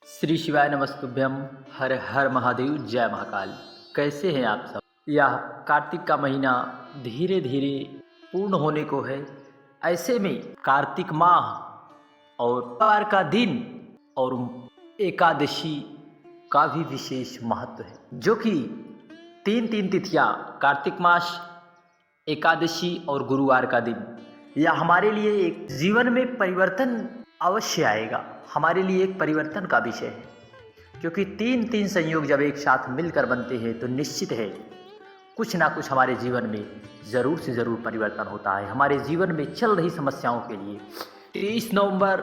श्री शिवाय नमस्तुभ्यम। हर हर महादेव, जय महाकाल। कैसे हैं आप सब? यह कार्तिक का महीना धीरे धीरे पूर्ण होने को है। ऐसे में कार्तिक माह और पार का दिन और एकादशी का भी विशेष महत्व है, जो कि तीन तीन तिथियां, कार्तिक मास, एकादशी और गुरुवार का दिन, यह हमारे लिए एक जीवन में परिवर्तन अवश्य आएगा। हमारे लिए एक परिवर्तन का विषय है, क्योंकि तीन तीन संयोग जब एक साथ मिलकर बनते हैं तो निश्चित है कुछ ना कुछ हमारे जीवन में ज़रूर से ज़रूर परिवर्तन होता है। हमारे जीवन में चल रही समस्याओं के लिए 23 नवंबर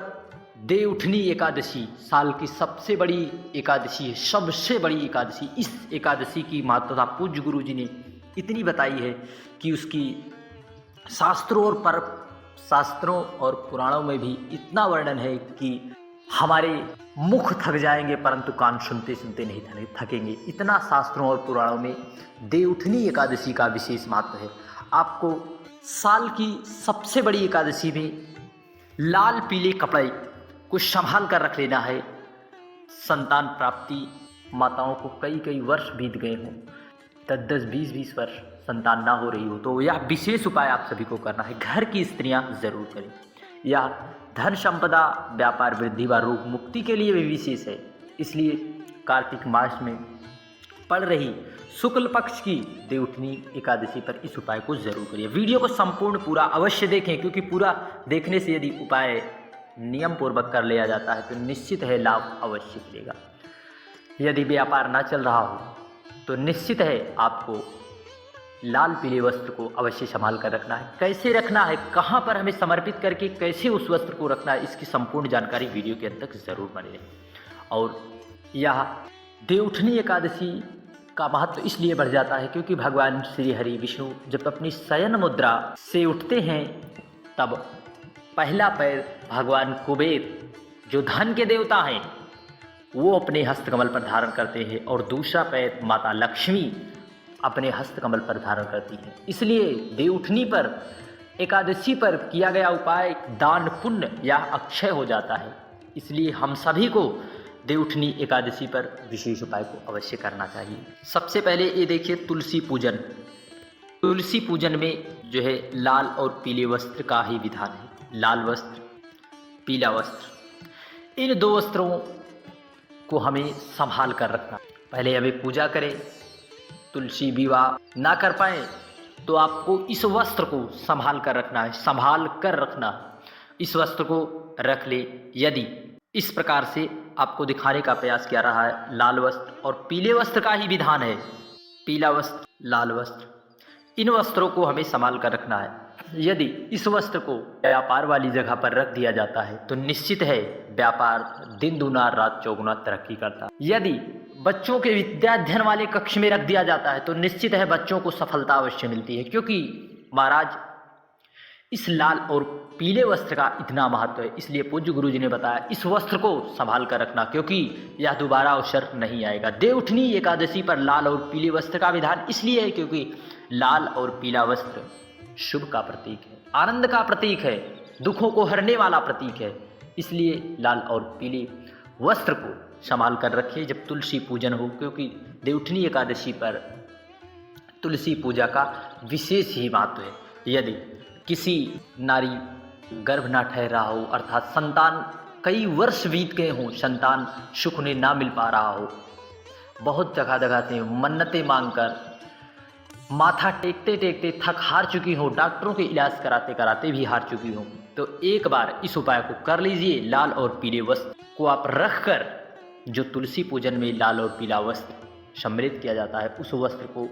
देवउठनी एकादशी साल की सबसे बड़ी एकादशी है, सबसे बड़ी एकादशी। इस एकादशी की महत्वता पूज्य गुरु जी ने इतनी बताई है कि उसकी शास्त्रों और पुराणों में भी इतना वर्णन है कि हमारे मुख थक जाएंगे परंतु कान सुनते सुनते नहीं थकेंगे। इतना शास्त्रों और पुराणों में देवउठनी एकादशी का विशेष महत्व है। आपको साल की सबसे बड़ी एकादशी में लाल पीले कपड़े को संभाल कर रख लेना है। संतान प्राप्ति, माताओं को कई कई वर्ष बीत गए हों, 10 20 वर्ष संतान ना हो रही हो, तो यह विशेष उपाय आप सभी को करना है। घर की स्त्रियां जरूर करें। यह धन संपदा, व्यापार वृद्धि व रोग मुक्ति के लिए भी विशेष है। इसलिए कार्तिक मास में पड़ रही शुक्ल पक्ष की देवउठनी एकादशी पर इस उपाय को जरूर करिए। वीडियो को संपूर्ण पूरा अवश्य देखें, क्योंकि पूरा देखने से यदि उपाय नियम पूर्वक कर लिया जाता है तो निश्चित है लाभ अवश्य मिलेगा। यदि व्यापार ना चल रहा हो तो निश्चित है आपको लाल पीले वस्त्र को अवश्य संभाल कर रखना है। कैसे रखना है, कहाँ पर हमें समर्पित करके कैसे उस वस्त्र को रखना है, इसकी संपूर्ण जानकारी वीडियो के अंत तक जरूर बने रहे। और यह देवउठनी एकादशी का महत्व इसलिए बढ़ जाता है क्योंकि भगवान श्री हरि विष्णु जब अपनी शयन मुद्रा से उठते हैं तब पहला पैर भगवान कुबेर, जो धन के देवता हैं, वो अपने हस्तकमल पर धारण करते हैं और दूसरा पैर माता लक्ष्मी अपने हस्तकमल पर धारण करती हैं। इसलिए देवउठनी पर, एकादशी पर किया गया उपाय दान पुण्य या अक्षय हो जाता है। इसलिए हम सभी को देवउठनी एकादशी पर विशेष उपाय को अवश्य करना चाहिए। सबसे पहले ये देखिए तुलसी पूजन। तुलसी पूजन में जो है लाल और पीले वस्त्र का ही विधान है। लाल वस्त्र, पीला वस्त्र, इन दो वस्त्रों को हमें संभाल कर रखना। पहले हमें पूजा करें, तुलसी विवाह ना कर पाए तो आपको इस वस्त्र को संभाल कर रखना है। संभाल कर रखना, इस वस्त्र को रख ले। यदि इस प्रकार से आपको दिखाने का प्रयास किया रहा है, लाल वस्त्र और पीले वस्त्र का ही विधान है, पीला वस्त्र, लाल वस्त्र, इन वस्त्रों को हमें संभाल कर रखना है। यदि इस वस्त्र को व्यापार वाली जगह पर रख दिया जाता है तो निश्चित है व्यापार दिन दूना रात चौगुना तरक्की करता है। यदि बच्चों के विद्याध्ययन वाले कक्ष में रख दिया जाता है तो निश्चित है बच्चों को सफलता अवश्य मिलती है, क्योंकि महाराज इस लाल और पीले वस्त्र का इतना महत्व है। इसलिए पूज्य गुरु जी ने बताया इस वस्त्र को संभाल कर रखना, क्योंकि यह दोबारा अवसर नहीं आएगा। देवउठनी एकादशी पर लाल और पीले वस्त्र का विधान इसलिए है क्योंकि लाल और पीला वस्त्र शुभ का प्रतीक है, आनंद का प्रतीक है, दुखों को हरने वाला प्रतीक है। इसलिए लाल और पीले वस्त्र को संभाल कर रखिए जब तुलसी पूजन हो, क्योंकि देवउठनी एकादशी पर तुलसी पूजा का विशेष ही महत्व है। यदि किसी नारी गर्भ ना ठहरा हो, अर्थात संतान कई वर्ष बीत गए हों, संतान सुख उन्हें ना मिल पा रहा हो, बहुत जगह जगह से मन्नतें मांगकर माथा टेकते टेकते थक हार चुकी हो, डॉक्टरों के इलाज कराते कराते भी हार चुकी हो, तो एक बार इस उपाय को कर लीजिए। लाल और पीले वस्त्र को आप रखकर, जो तुलसी पूजन में लाल और पीला वस्त्र सम्मिलित किया जाता है, उस वस्त्र को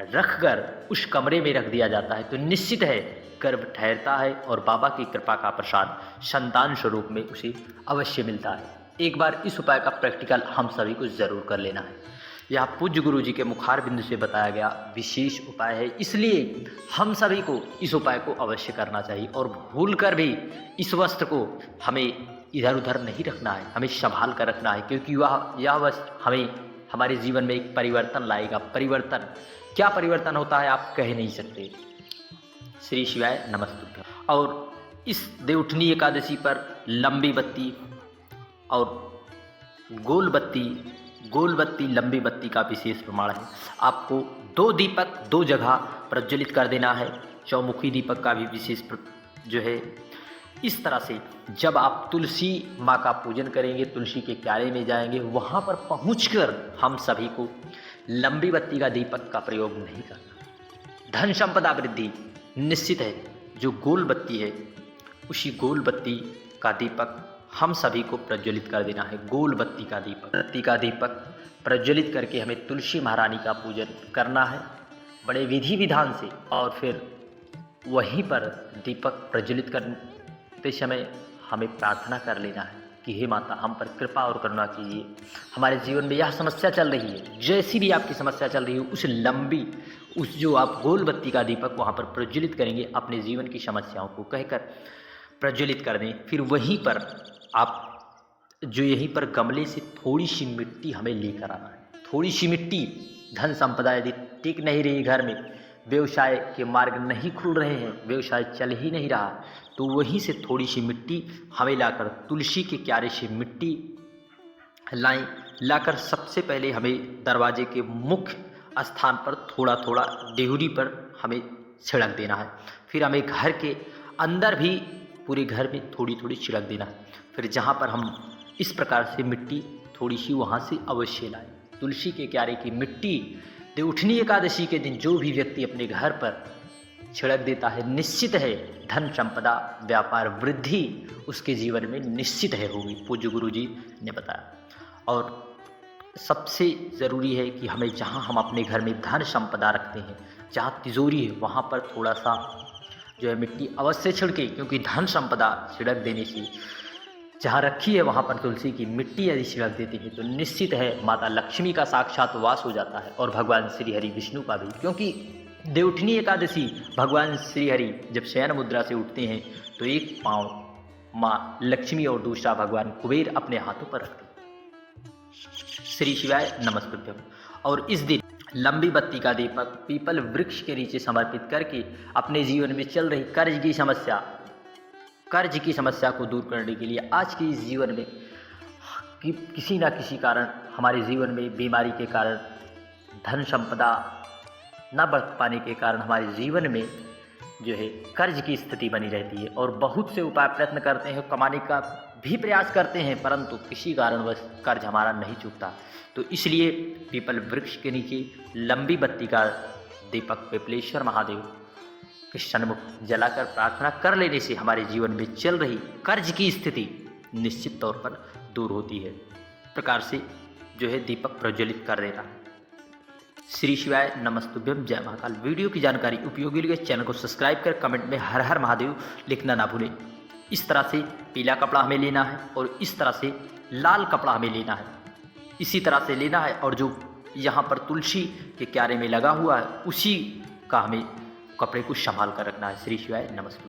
रखकर उस कमरे में रख दिया जाता है तो निश्चित है गर्भ ठहरता है और बाबा की कृपा का प्रसाद संतान स्वरूप में उसे अवश्य मिलता है। एक बार इस उपाय का प्रैक्टिकल हम सभी को जरूर कर लेना है। यह पूज्य गुरु जी के मुखार बिंदु से बताया गया विशेष उपाय है, इसलिए हम सभी को इस उपाय को अवश्य करना चाहिए। और भूल कर भी इस वस्त्र को हमें इधर उधर नहीं रखना है, हमें संभाल कर रखना है, क्योंकि यह वस्त्र हमें हमारे जीवन में एक परिवर्तन लाएगा। परिवर्तन, क्या परिवर्तन होता है आप कह नहीं सकते। श्री शिवाय नमस्तुभ्यम। और इस देवउठनी एकादशी पर लंबी बत्ती और गोल बत्ती लंबी बत्ती का विशेष प्रमाण है। आपको 2 दीपक 2 जगह प्रज्वलित कर देना है। चौमुखी दीपक का भी विशेष जो है, इस तरह से जब आप तुलसी माँ का पूजन करेंगे, तुलसी के क्यारे में जाएंगे, वहाँ पर पहुँचकर हम सभी को लंबी बत्ती का दीपक का प्रयोग नहीं करना। धन संपदा वृद्धि निश्चित है। जो गोल बत्ती है, उसी गोल बत्ती का दीपक हम सभी को प्रज्वलित कर देना है। गोल बत्ती का दीपक प्रज्वलित करके हमें तुलसी महारानी का पूजन करना है बड़े विधि विधान से। और फिर वहीं पर दीपक प्रज्वलित करते समय हमें प्रार्थना कर लेना है कि हे माता, हम पर कृपा और करुणा कीजिए। हमारे जीवन में यह समस्या चल रही है, जैसी भी आपकी समस्या चल रही है, उस जो आप गोल बत्ती का दीपक वहाँ पर प्रज्वलित करेंगे, अपने जीवन की समस्याओं को कहकर प्रज्वलित कर दें। फिर वहीं पर आप जो यहीं पर गमले से थोड़ी सी मिट्टी हमें लेकर आना है। थोड़ी सी मिट्टी, धन संपदा यदि टिक नहीं रही घर में, व्यवसाय के मार्ग नहीं खुल रहे हैं, व्यवसाय चल ही नहीं रहा, तो वहीं से थोड़ी सी मिट्टी हमें लाकर, तुलसी के क्यारे से मिट्टी लाकर सबसे पहले हमें दरवाजे के मुख्य स्थान पर थोड़ा थोड़ा देहुरी पर हमें छिड़क देना है। फिर हमें घर के अंदर भी पूरे घर में थोड़ी थोड़ी छिड़क देना है। फिर जहाँ पर हम इस प्रकार से मिट्टी थोड़ी सी वहाँ से अवश्य लाएं। तुलसी के क्यारे की मिट्टी देवउठनी एकादशी के दिन जो भी व्यक्ति अपने घर पर छिड़क देता है, निश्चित है धन संपदा व्यापार वृद्धि उसके जीवन में निश्चित है होगी, पूज्य गुरु जी ने बताया। और सबसे ज़रूरी है कि हमें जहाँ हम अपने घर में धन संपदा रखते हैं, जहाँ तिजोरी है, वहाँ पर थोड़ा सा जो है मिट्टी अवश्य छिड़के, क्योंकि धन संपदा छिड़क देने से, जहाँ रखी है वहाँ पर तुलसी की मिट्टी यदि छिड़क देती है तो निश्चित है माता लक्ष्मी का साक्षात वास हो जाता है, और भगवान श्री हरि विष्णु का भी। क्योंकि देवउठनी एकादशी भगवान श्री हरि जब शयन मुद्रा से उठते हैं तो एक पाँव माँ लक्ष्मी और दूसरा भगवान कुबेर अपने हाथों पर रखते हैं। श्री शिवाय नमस्तुभ्यम। और इस दिन लंबी बत्ती का दीपक पीपल वृक्ष के नीचे समर्पित करके अपने जीवन में चल रही कर्ज की समस्या को दूर करने के लिए, आज के इस जीवन में किसी न किसी कारण, हमारे जीवन में बीमारी के कारण, धन संपदा न बढ़ पाने के कारण हमारे जीवन में जो है कर्ज की स्थिति बनी रहती है, और बहुत से उपाय प्रयत्न करते हैं, कमाने का भी प्रयास करते हैं, परंतु किसी कारणवश कर्ज हमारा नहीं चूकता। तो इसलिए पीपल वृक्ष के नीचे लंबी बत्ती का दीपक पिपलेश्वर महादेव के सन्मुख जलाकर प्रार्थना कर लेने से हमारे जीवन में चल रही कर्ज की स्थिति निश्चित तौर पर दूर होती है। प्रकार से जो है दीपक प्रज्वलित कर देना है। श्री शिवाय नमस्तुभ्यम। जय महाकाल। वीडियो की जानकारी उपयोगी लगे चैनल को सब्सक्राइब कर कमेंट में हर हर महादेव लिखना ना भूलें। इस तरह से पीला कपड़ा हमें लेना है और इस तरह से लाल कपड़ा हमें लेना है, इसी तरह से लेना है, और जो यहाँ पर तुलसी के क्यारे में लगा हुआ है उसी का हमें कपड़े को संभाल कर रखना है। श्री शिवाय नमस्ते।